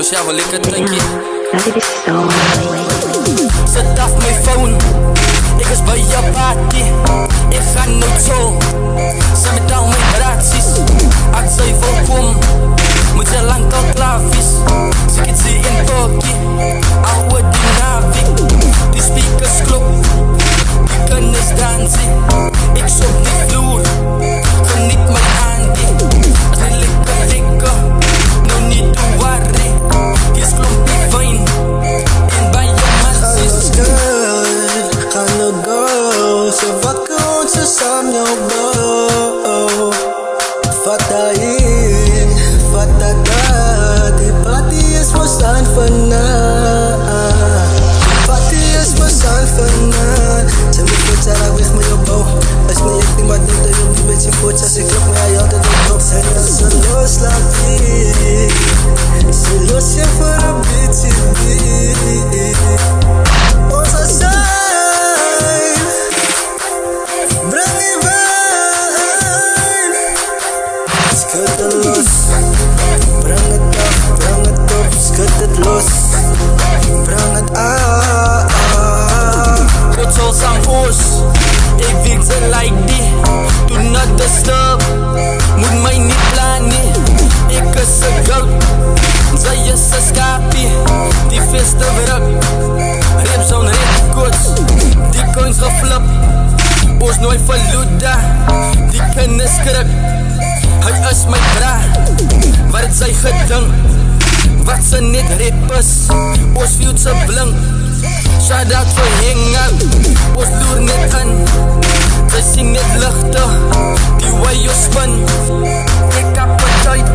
ons zelf een lekker drankje. Dat is zo mooi. Zet af mijn phone, ik was bij je party. Ik ga nooit zo, zijn met al mijn braties. Als zij volkom, moet je lang tot klaar is. Zie het zie in Turkey, oude dynamiek. Die speakers klop, die kunnen dansen. Ik zoek die vloer, geniet mijn aandeel. Als die lekker, no need to worry. Kies klompie fijn, en bij je mansies. Ga no go, ze wakker ons samen jou go. Fata in, fata dat, die party is masan vanaf. Party is masan vanaf. Ze moet goed zijn, ik weg met jou bouw. Als me echt niet maar doet, dan je een beetje goed. Als ik klop mij altijd op zijn, als ze loslaat ik. Ze los je voor een beetje diep. Onze zijn, breng die wijn. Schud het los, breng het op, schud het los, breng het aan. Goed zoals aan oors, ik weet ze like die. Do not disturb, moet mij niet plannen. Ik is een goud, zij is een skapie. Die veste werk, rip zo'n ripkoets. Die coins geflip, ons nooit verloeda. Die kennis kruk, hij is mijn bra. Wat zij gedink, wat ze niet rip is. Ons future blink, shout out voor hang-up. Ons loer net in, zij zien net lichter. Die way you spin, ik heb het uit.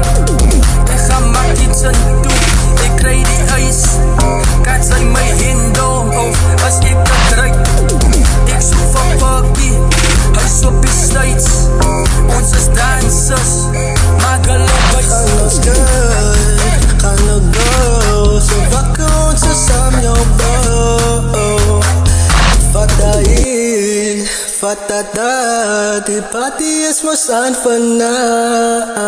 Ik ga maar iets aan doen, ik krijg die ijs. Kan zij mij hinderen, als ik het ruik. Ik zoek van papi, hij is op die sites. Ons is dansers, maar geloof Ga no go, ze wakker ons samen jou go. Fata in, fata dat, die party is masan vanaf.